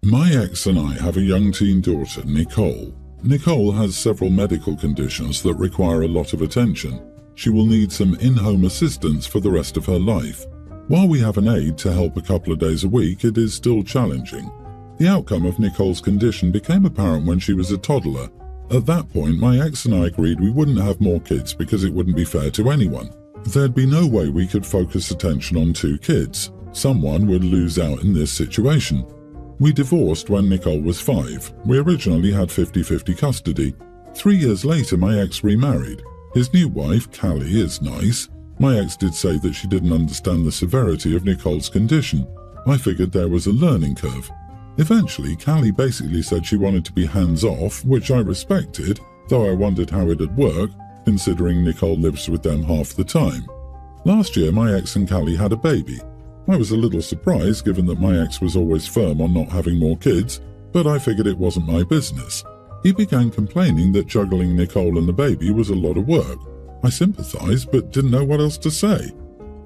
My ex and I have a young teen daughter, Nicole. Nicole has several medical conditions that require a lot of attention. She will need some in-home assistance for the rest of her life. While we have an aide to help a couple of days a week, it is still challenging. The outcome of Nicole's condition became apparent when she was a toddler. At that point, my ex and I agreed we wouldn't have more kids because it wouldn't be fair to anyone. There'd be no way we could focus attention on 2 kids. Someone would lose out in this situation. We divorced when Nicole was 5. We originally had 50-50 custody. 3 years later, my ex remarried. His new wife, Callie, is nice. My ex did say that she didn't understand the severity of Nicole's condition. I figured there was a learning curve. Eventually, Callie basically said she wanted to be hands-off, which I respected, though I wondered how it'd work, considering Nicole lives with them half the time. Last year, my ex and Callie had a baby. I was a little surprised given that my ex was always firm on not having more kids, but I figured it wasn't my business. He began complaining that juggling Nicole and the baby was a lot of work. I sympathized but didn't know what else to say.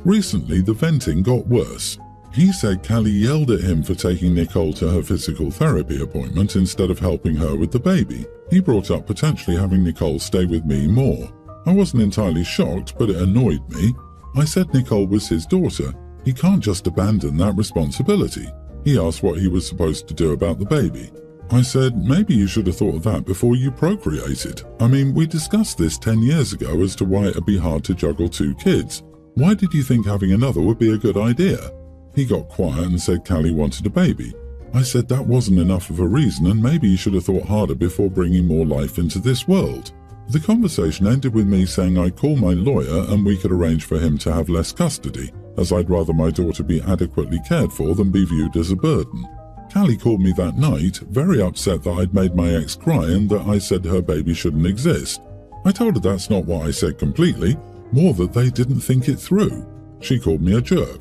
Recently, the venting got worse. He said Callie yelled at him for taking Nicole to her physical therapy appointment instead of helping her with the baby. He brought up potentially having Nicole stay with me more. I wasn't entirely shocked, but it annoyed me. I said Nicole was his daughter. He can't just abandon that responsibility. He asked what he was supposed to do about the baby. I said, maybe you should have thought of that before you procreated. I mean, we discussed this 10 years ago as to why it'd be hard to juggle 2 kids. Why did you think having another would be a good idea? He got quiet and said Callie wanted a baby. I said that wasn't enough of a reason and maybe you should have thought harder before bringing more life into this world. The conversation ended with me saying I'd call my lawyer and we could arrange for him to have less custody, as I'd rather my daughter be adequately cared for than be viewed as a burden. Callie called me that night, very upset that I'd made my ex cry and that I said her baby shouldn't exist. I told her that's not what I said completely, more that they didn't think it through. She called me a jerk.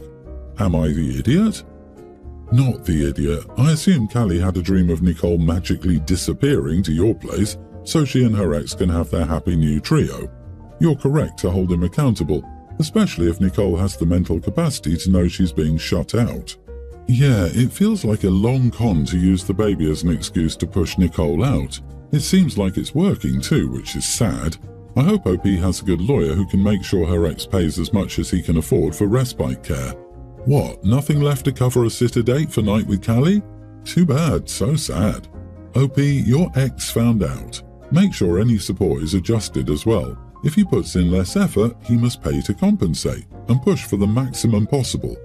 Am I the idiot? Not the idiot. I assume Callie had a dream of Nicole magically disappearing to your place so she and her ex can have their happy new trio. You're correct to hold him accountable, especially if Nicole has the mental capacity to know she's being shut out. Yeah, it feels like a long con to use the baby as an excuse to push Nicole out. It seems like it's working too, which is sad. I hope OP has a good lawyer who can make sure her ex pays as much as he can afford for respite care. What, nothing left to cover a sitter date for night with Callie? Too bad, so sad. OP, your ex found out. Make sure any support is adjusted as well. If he puts in less effort, he must pay to compensate and push for the maximum possible.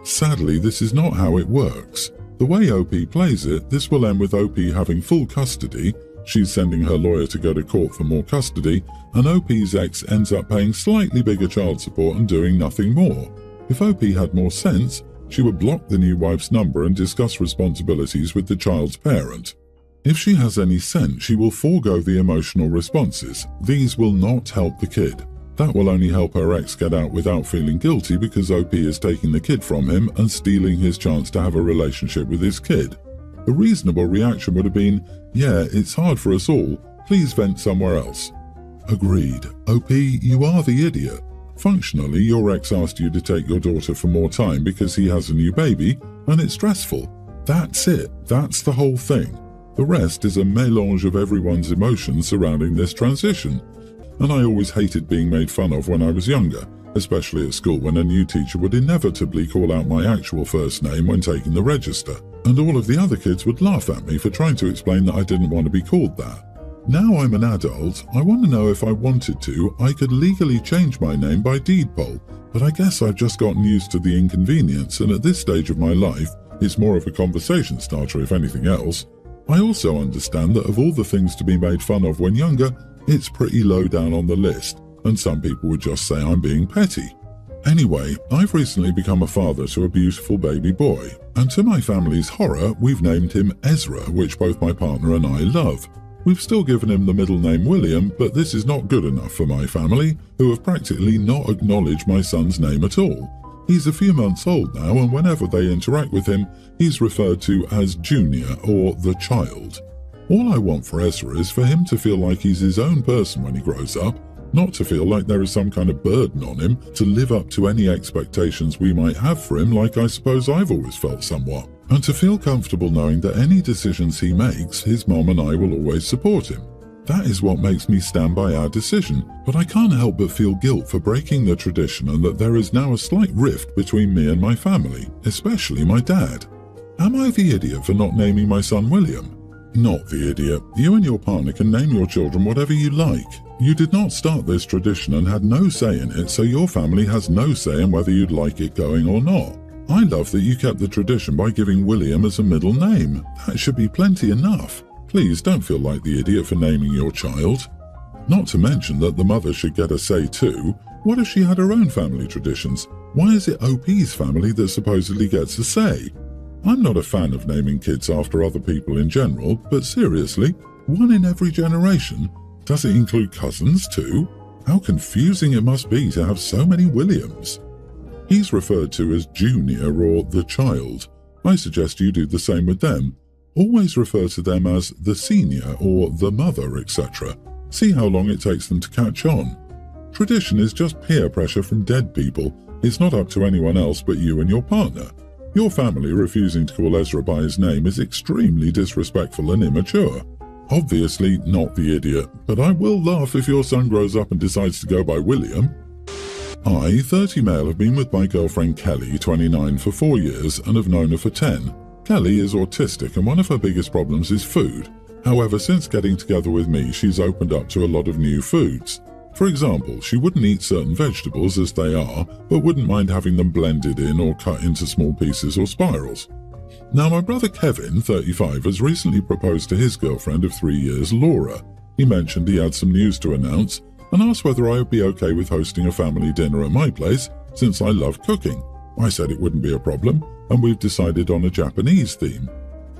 Sadly, this is not how it works. The way OP plays it, this will end with OP having full custody, she's sending her lawyer to go to court for more custody, and OP's ex ends up paying slightly bigger child support and doing nothing more. If OP had more sense, she would block the new wife's number and discuss responsibilities with the child's parent. If she has any sense, she will forego the emotional responses. These will not help the kid. That will only help her ex get out without feeling guilty because OP is taking the kid from him and stealing his chance to have a relationship with his kid. A reasonable reaction would have been, yeah, it's hard for us all, please vent somewhere else. Agreed. OP, you are the idiot. Functionally, your ex asked you to take your daughter for more time because he has a new baby, and it's stressful. That's it. That's the whole thing. The rest is a mélange of everyone's emotions surrounding this transition. And I always hated being made fun of when I was younger, especially at school when a new teacher would inevitably call out my actual first name when taking the register, and all of the other kids would laugh at me for trying to explain that I didn't want to be called that. Now I'm an adult, I want to know if I wanted to, I could legally change my name by deed poll, but I guess I've just gotten used to the inconvenience, and at this stage of my life, it's more of a conversation starter if anything else. I also understand that of all the things to be made fun of when younger, it's pretty low down on the list, and some people would just say I'm being petty. Anyway, I've recently become a father to a beautiful baby boy, and to my family's horror, we've named him Ezra, which both my partner and I love. We've still given him the middle name William, but this is not good enough for my family, who have practically not acknowledged my son's name at all. He's a few months old now, and whenever they interact with him, he's referred to as Junior or the child. All I want for Ezra is for him to feel like he's his own person when he grows up, not to feel like there is some kind of burden on him to live up to any expectations we might have for him, like I suppose I've always felt somewhat. and to feel comfortable knowing that any decisions he makes, his mom and I will always support him. That is what makes me stand by our decision, but I can't help but feel guilt for breaking the tradition and that there is now a slight rift between me and my family, especially my dad. Am I the idiot for not naming my son William? Not the idiot. You and your partner can name your children whatever you like. You did not start this tradition and had no say in it, so your family has no say in whether you'd like it going or not. I love that you kept the tradition by giving William as a middle name. That should be plenty enough. Please don't feel like the idiot for naming your child. Not to mention that the mother should get a say too. What if she had her own family traditions? Why is it OP's family that supposedly gets a say? I'm not a fan of naming kids after other people in general, but seriously, one in every generation? Does it include cousins too? How confusing it must be to have so many Williams. He's referred to as Junior or the child. I suggest you do the same with them. Always refer to them as the senior or the mother, etc. See how long it takes them to catch on. Tradition is just peer pressure from dead people. It's not up to anyone else but you and your partner. Your family refusing to call Ezra by his name is extremely disrespectful and immature. Obviously not the idiot, but I will laugh if your son grows up and decides to go by William. I, 30 male, have been with my girlfriend Kelly, 29, for 4 years and have known her for 10. Kelly is autistic and one of her biggest problems is food. However, since getting together with me, she's opened up to a lot of new foods. For example, she wouldn't eat certain vegetables as they are, but wouldn't mind having them blended in or cut into small pieces or spirals. Now, my brother Kevin, 35, has recently proposed to his girlfriend of 3 years, Laura. He mentioned he had some news to announce and asked whether I would be okay with hosting a family dinner at my place since I love cooking. I said it wouldn't be a problem, and we've decided on a Japanese theme.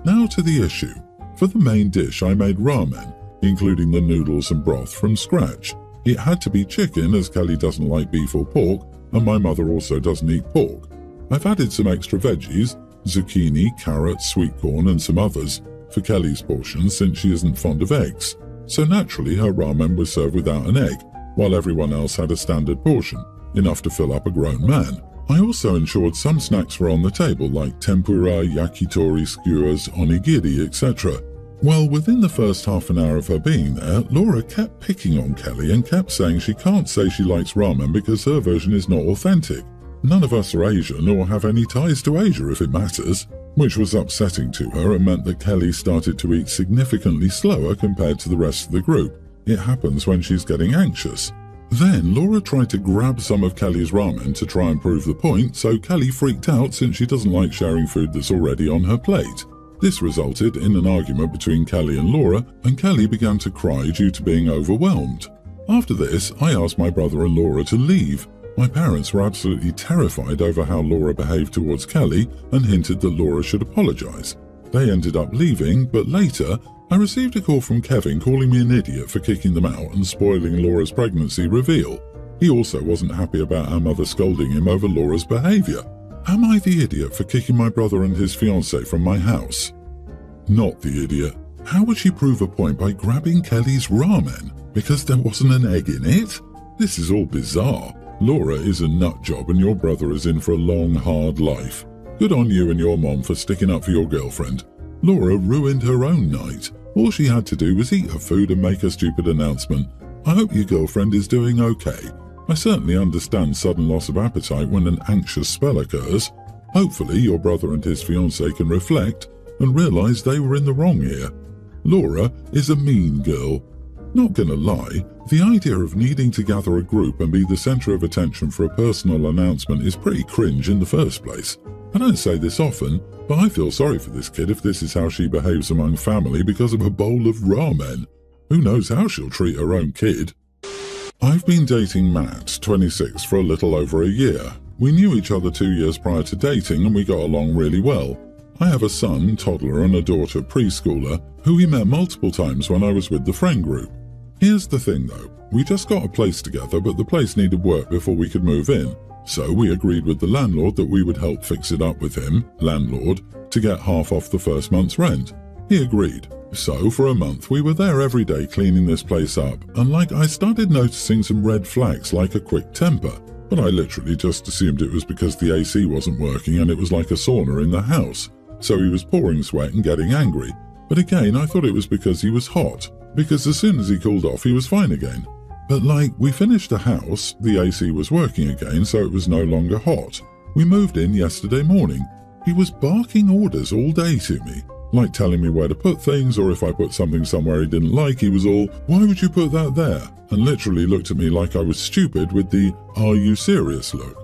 Now to the issue. For the main dish, I made ramen, including the noodles and broth, from scratch. It had to be chicken as Kelly doesn't like beef or pork, and my mother also doesn't eat pork. I've added some extra veggies, zucchini, carrots, sweet corn and some others, for Kelly's portion since she isn't fond of eggs. So naturally her ramen was served without an egg, while everyone else had a standard portion, enough to fill up a grown man. I also ensured some snacks were on the table like tempura, yakitori, skewers, onigiri, etc. Well, within the first half an hour of her being there, Laura kept picking on Kelly and kept saying she can't say she likes ramen because her version is not authentic. None of us are Asian or have any ties to Asia if it matters, which was upsetting to her and meant that Kelly started to eat significantly slower compared to the rest of the group. It happens when she's getting anxious. Then Laura tried to grab some of Kelly's ramen to try and prove the point, so Kelly freaked out since she doesn't like sharing food that's already on her plate. This resulted in an argument between Kelly and Laura, and Kelly began to cry due to being overwhelmed. After this, I asked my brother and Laura to leave. My parents were absolutely terrified over how Laura behaved towards Kelly and hinted that Laura should apologize. They ended up leaving, but later, I received a call from Kevin calling me an idiot for kicking them out and spoiling Laura's pregnancy reveal. He also wasn't happy about our mother scolding him over Laura's behavior. Am I the idiot for kicking my brother and his fiancée from my house? Not the idiot. How would she prove a point by grabbing Kelly's ramen? Because there wasn't an egg in it? This is all bizarre. Laura is a nut job and your brother is in for a long, hard life. Good on you and your mom for sticking up for your girlfriend. Laura ruined her own night. All she had to do was eat her food and make a stupid announcement. I hope your girlfriend is doing okay. I certainly understand sudden loss of appetite when an anxious spell occurs. Hopefully your brother and his fiancée can reflect and realize they were in the wrong here. Laura is a mean girl. Not gonna lie, the idea of needing to gather a group and be the center of attention for a personal announcement is pretty cringe in the first place. I don't say this often, but I feel sorry for this kid if this is how she behaves among family because of a bowl of ramen. Who knows how she'll treat her own kid? I've been dating Matt, 26, for a little over a year. We knew each other 2 years prior to dating and we got along really well. I have a son, toddler, and a daughter, preschooler, who we met multiple times when I was with the friend group. Here's the thing though, we just got a place together but the place needed work before we could move in. So we agreed with the landlord that we would help fix it up with him, landlord, to get half off the first month's rent. He agreed. So for a month we were there every day cleaning this place up, and I started noticing some red flags like a quick temper, but I literally just assumed it was because the AC wasn't working and it was like a sauna in the house. so he was pouring sweat and getting angry. But again, I thought it was because he was hot, because as soon as he cooled off, he was fine again. But we finished the house, the AC was working again, so it was no longer hot. We moved in yesterday morning. He was barking orders all day to me, like telling me where to put things, or if I put something somewhere he didn't like, he was all, "Why would you put that there?" and literally looked at me like I was stupid with the "Are you serious?" look.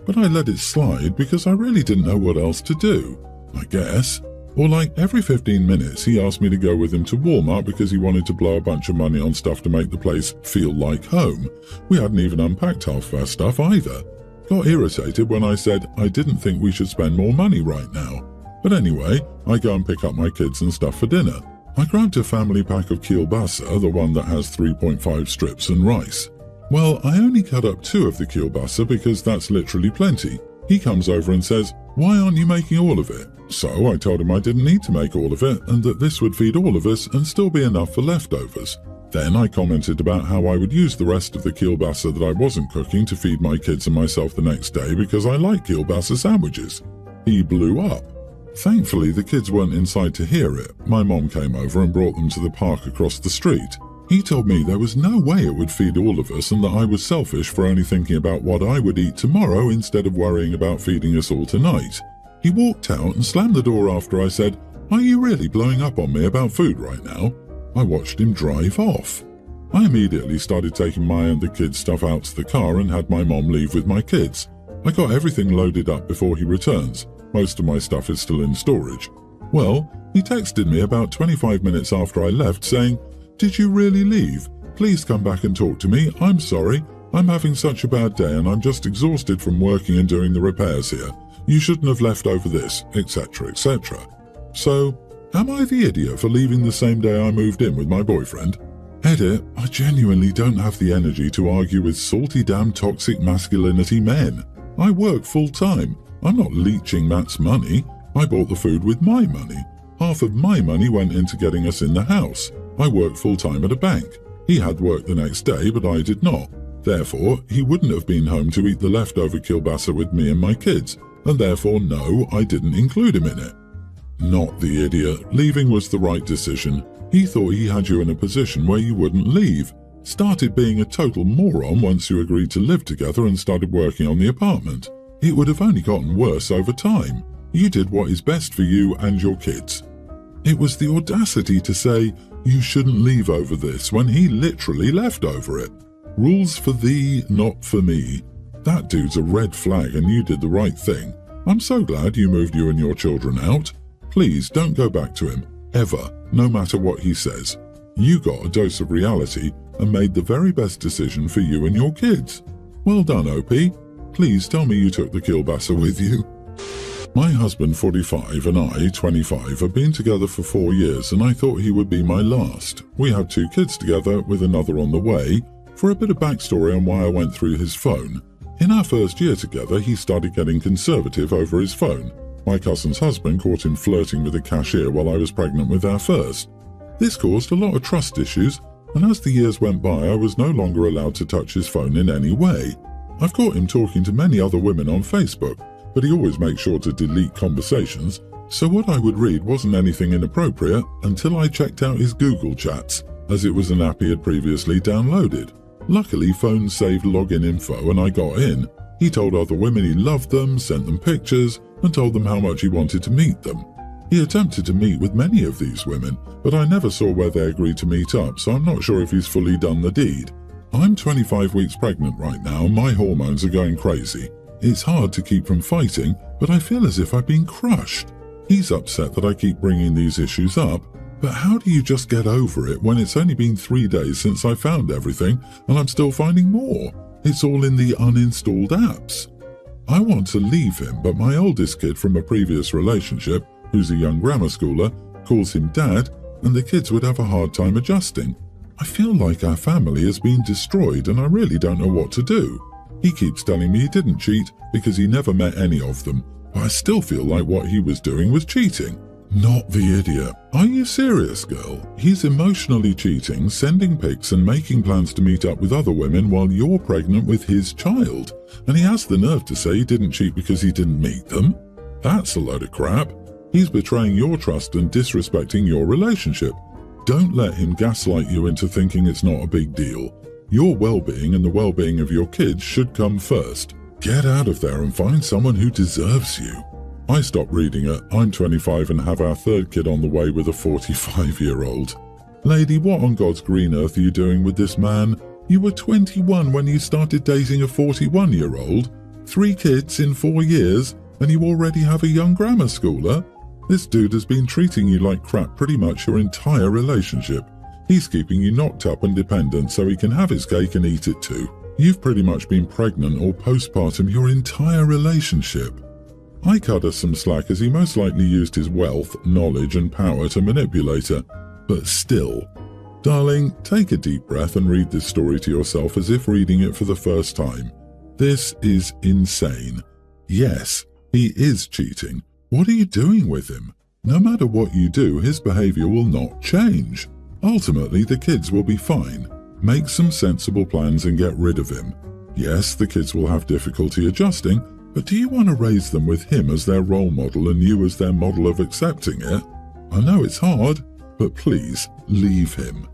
But I let it slide because I really didn't know what else to do, I guess. Or every 15 minutes he asked me to go with him to Walmart because he wanted to blow a bunch of money on stuff to make the place feel like home. We hadn't even unpacked half of our stuff either. Got irritated when I said I didn't think we should spend more money right now. But anyway, I go and pick up my kids and stuff for dinner. I grabbed a family pack of kielbasa, the one that has 3.5 strips and rice. Well, I only cut up 2 of the kielbasa because that's literally plenty. He comes over and says, "Why aren't you making all of it?" So I told him I didn't need to make all of it and that this would feed all of us and still be enough for leftovers. Then I commented about how I would use the rest of the kielbasa that I wasn't cooking to feed my kids and myself the next day because I like kielbasa sandwiches. He blew up. Thankfully, the kids weren't inside to hear it. My mom came over and brought them to the park across the street. He told me there was no way it would feed all of us and that I was selfish for only thinking about what I would eat tomorrow instead of worrying about feeding us all tonight. He walked out and slammed the door after I said, "Are you really blowing up on me about food right now?" I watched him drive off. I immediately started taking my and the kids' stuff out to the car and had my mom leave with my kids. I got everything loaded up before he returns. Most of my stuff is still in storage. Well, he texted me about 25 minutes after I left saying, "Did you really leave? Please come back and talk to me. I'm sorry. I'm having such a bad day and I'm just exhausted from working and doing the repairs here. You shouldn't have left over this," etc., etc. So, am I the idiot for leaving the same day I moved in with my boyfriend? Edit, I genuinely don't have the energy to argue with salty damn toxic masculinity men. I work full time. I'm not leeching Matt's money. I bought the food with my money. Half of my money went into getting us in the house. I work full time at a bank. He had work the next day, but I did not. Therefore, he wouldn't have been home to eat the leftover kielbasa with me and my kids. And therefore, no, I didn't include him in it. Not the idiot. Leaving was the right decision. He thought he had you in a position where you wouldn't leave. Started being a total moron once you agreed to live together and started working on the apartment. It would have only gotten worse over time. You did what is best for you and your kids. It was the audacity to say, "You shouldn't leave over this," when he literally left over it. Rules for thee, not for me. That dude's a red flag and you did the right thing. I'm so glad you moved you and your children out. Please don't go back to him, ever, no matter what he says. You got a dose of reality and made the very best decision for you and your kids. Well done, OP. Please tell me you took the kielbasa with you. My husband, 45, and I, 25, have been together for 4 years and I thought he would be my last. We have 2 kids together with another on the way. For a bit of backstory on why I went through his phone. In our first year together, he started getting conservative over his phone. My cousin's husband caught him flirting with a cashier while I was pregnant with our first. This caused a lot of trust issues, and as the years went by, I was no longer allowed to touch his phone in any way. I've caught him talking to many other women on Facebook, but he always makes sure to delete conversations, so what I would read wasn't anything inappropriate until I checked out his Google chats, as it was an app he had previously downloaded. Luckily, phones saved login info and I got in. He told other women he loved them, sent them pictures, and told them how much he wanted to meet them. He attempted to meet with many of these women, but I never saw where they agreed to meet up, so I'm not sure if he's fully done the deed. I'm 25 weeks pregnant right now, my hormones are going crazy. It's hard to keep from fighting, but I feel as if I've been crushed. He's upset that I keep bringing these issues up, but how do you just get over it when it's only been 3 days since I found everything and I'm still finding more? It's all in the uninstalled apps. I want to leave him, but my oldest kid from a previous relationship, who's a young grammar schooler, calls him dad, and the kids would have a hard time adjusting. I feel like our family has been destroyed and I really don't know what to do. He keeps telling me he didn't cheat because he never met any of them, but I still feel like what he was doing was cheating. Not the idiot. Are you serious, girl? He's emotionally cheating, sending pics and making plans to meet up with other women while you're pregnant with his child. And he has the nerve to say he didn't cheat because he didn't meet them? That's a load of crap. He's betraying your trust and disrespecting your relationship. Don't let him gaslight you into thinking it's not a big deal. Your well-being and the well-being of your kids should come first. Get out of there and find someone who deserves you. I stopped reading it. I'm 25 and have our third kid on the way with a 45-year-old. Lady, what on God's green earth are you doing with this man? You were 21 when you started dating a 41-year-old. 3 kids in 4 years, and you already have a young grammar schooler? This dude has been treating you like crap pretty much your entire relationship. He's keeping you knocked up and dependent so he can have his cake and eat it too. You've pretty much been pregnant or postpartum your entire relationship. I cut us some slack as he most likely used his wealth, knowledge and power to manipulate her. But still, darling, take a deep breath and read this story to yourself as if reading it for the first time. This is insane. Yes, he is cheating. What are you doing with him? No matter what you do, his behavior will not change. Ultimately, the kids will be fine. Make some sensible plans and get rid of him. Yes, the kids will have difficulty adjusting, but do you want to raise them with him as their role model and you as their model of accepting it? I know it's hard, but please leave him.